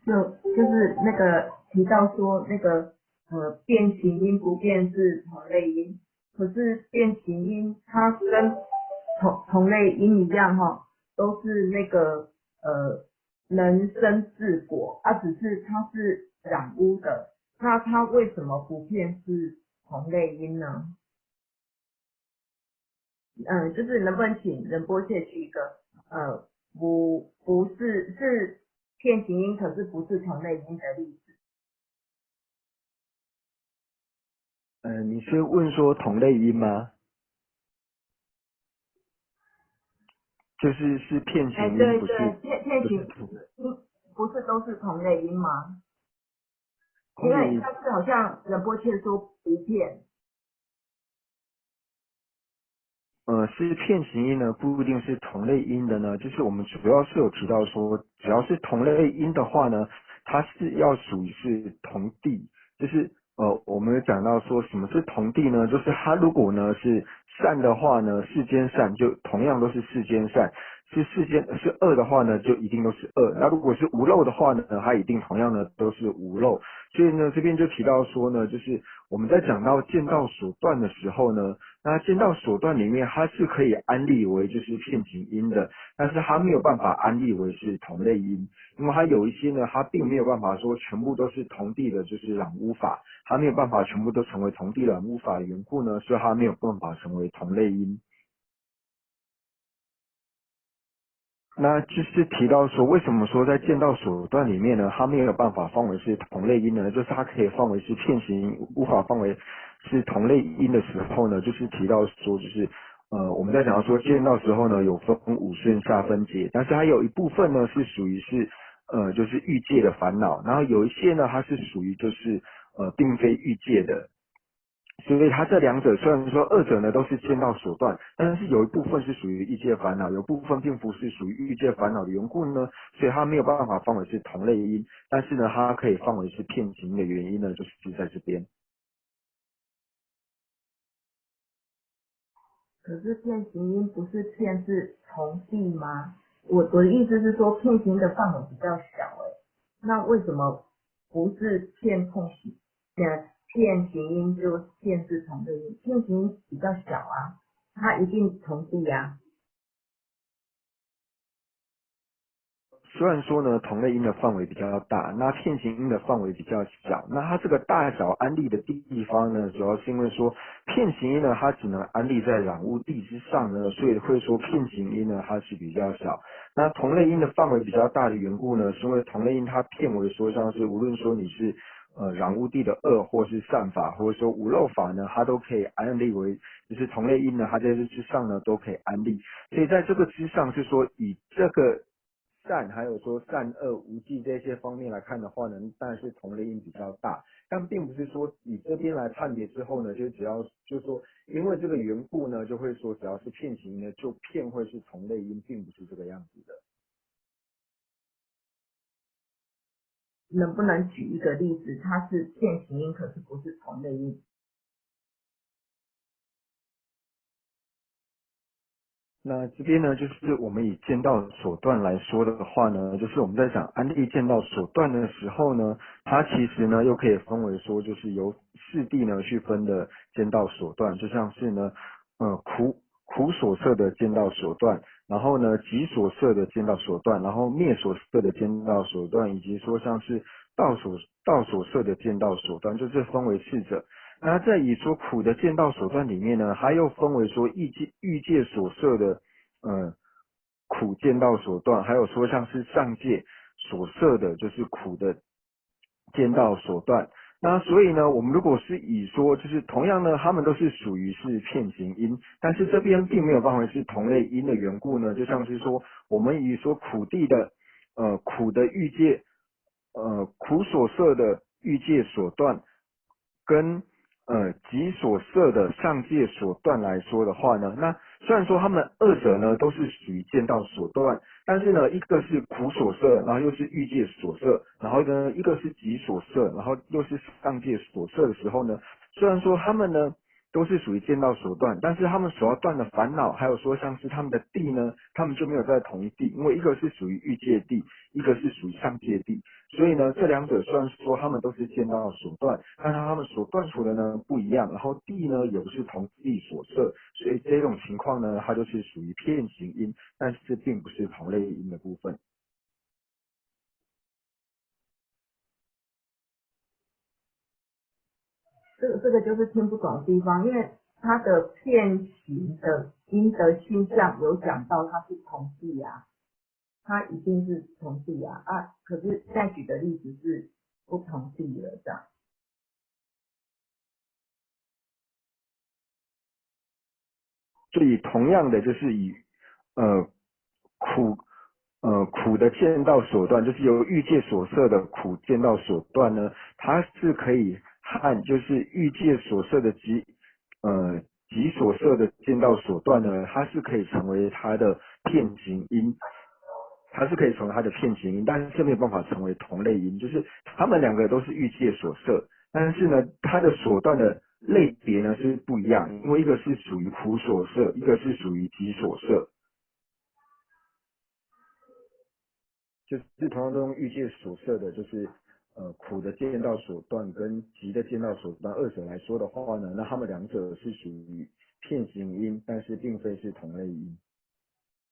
就是那个提到说那个变形音不变是同类音，可是变形音它跟同类音一样哈，都是那个人参治果啊，只是它是染污的，那它为什么不变是同类音呢？就是能不能请仁波切举一个不是片形音，可是不是同类音的例子？你是问说同类音吗？就是片哎，形音，对对，片形不是音不是都是同类音吗？因为会上次好像仁波切说不变。是片形音呢，不一定是同类音的呢。就是我们主要是有提到说，只要是同类音的话呢，它是要属于是同地。就是我们有讲到说什么是同地呢？就是它如果呢是善的话呢，世间善就同样都是世间善；是恶的话呢，就一定都是恶。那如果是无漏的话呢，它一定同样呢都是无漏。所以呢，这边就提到说呢，就是我们在讲到见道所断的时候呢。那见到手段里面，它是可以安立为就是片形音的，但是它没有办法安立为是同类音，因为它有一些呢，它并没有办法说全部都是同地的，就是染污法，它没有办法全部都成为同地染污法的缘故呢，所以它没有办法成为同类音。那就是提到说，为什么说在剑道手段里面呢，它没有办法放为是同类音呢？就是它可以放为是片形音，无法放为是同类音的时候呢，就是提到说，就是我们在讲到说剑道时候呢，有分五顺下分解，但是它有一部分呢是属于是就是欲界的烦恼，然后有一些呢它是属于就是并非欲界的。所以它这两者虽然说二者呢都是见道所断，但是有一部分是属于欲界烦恼，有部分并不是属于欲界烦恼的缘故呢，所以它没有办法放为是同类音，但是呢它可以放为是片形的原因呢，就是在这边。可是片形音不是片是同地吗？我的意思是说片形的范围比较小那为什么不是片碰形？片形音就片是同类音，片形音比较小啊，它一定同地啊。虽然说呢，同类音的范围比较大，那片形音的范围比较小。那它这个大小安立的地方呢，主要是因为说片形音呢，它只能安立在染物地之上呢，所以会说片形音呢，它是比较小。那同类音的范围比较大的缘故呢，是因为同类音它片为说像是无论说你是染物地的恶或是善法，或者说无漏法呢，它都可以安立为就是同类音呢，它在这之上呢都可以安立。所以在这个之上是说以这个善还有说善恶无忌这些方面来看的话呢，当然是同类音比较大，但并不是说以这边来判别之后呢，就只要就是说因为这个缘故呢，就会说只要是片形呢，就片会是同类音，并不是这个样子的。能不能举一个例子？它是片形音，可是不是同类音。那这边呢，就是我们以剑道手段来说的话呢，就是我们在讲安利剑道手段的时候呢，它其实呢又可以分为说，就是由四谛呢去分的剑道手段，就像是呢，苦所摄的剑道手段，然后呢己所摄的剑道手段，然后灭所摄的剑道手段，以及说像是道所摄的剑道手段，就是分为四者。那在以说苦的剑道手段里面呢，它又分为说欲界所设的苦剑道手段，还有说像是上界所设的就是苦的剑道手段。那所以呢，我们如果是以说就是同样呢，他们都是属于是片形音，但是这边并没有办法是同类音的缘故呢，就像是说我们以说苦地的苦的欲界苦所设的欲界所断跟己所设的上界所断来说的话呢，那虽然说他们二者呢都是属于剑道所断，但是呢一个是苦所设，然后又是欲界所设，然后呢一个是己所设，然后又是上界所设的时候呢，虽然说他们呢都是属于剑道所断，但是他们所要断的烦恼，还有说像是他们的地呢，他们就没有在同一地，因为一个是属于欲界地，一个是属于上界地，所以呢，这两者虽然说他们都是见到所断，但是他们所断除的呢不一样，然后地呢也不是同地所设，所以这种情况呢，它就是属于片形音，但是并不是同类音的部分。这个就是听不懂的地方，因为它的片形的音的性象有讲到它是同地啊，它一定是同地啊可是现在举的例子是不同地了这样。所以同样的就是以呃苦苦的见到所断，就是由欲界所设的苦见到所断呢，它是可以和就是欲界所设的呃己所设的见到所断呢，它是可以成为它的片形音，它是可以成为它的片形音，但是是没有办法成为同类音，就是它们两个都是欲界所设，但是呢，它的所断的类别呢是不一样，因为一个是属于苦所设，一个是属于己所设。就是同样都用欲界所设的，就是苦的见到所断跟急的见到所断二者来说的话呢，那他们两者是属于片形音，但是并非是同类音。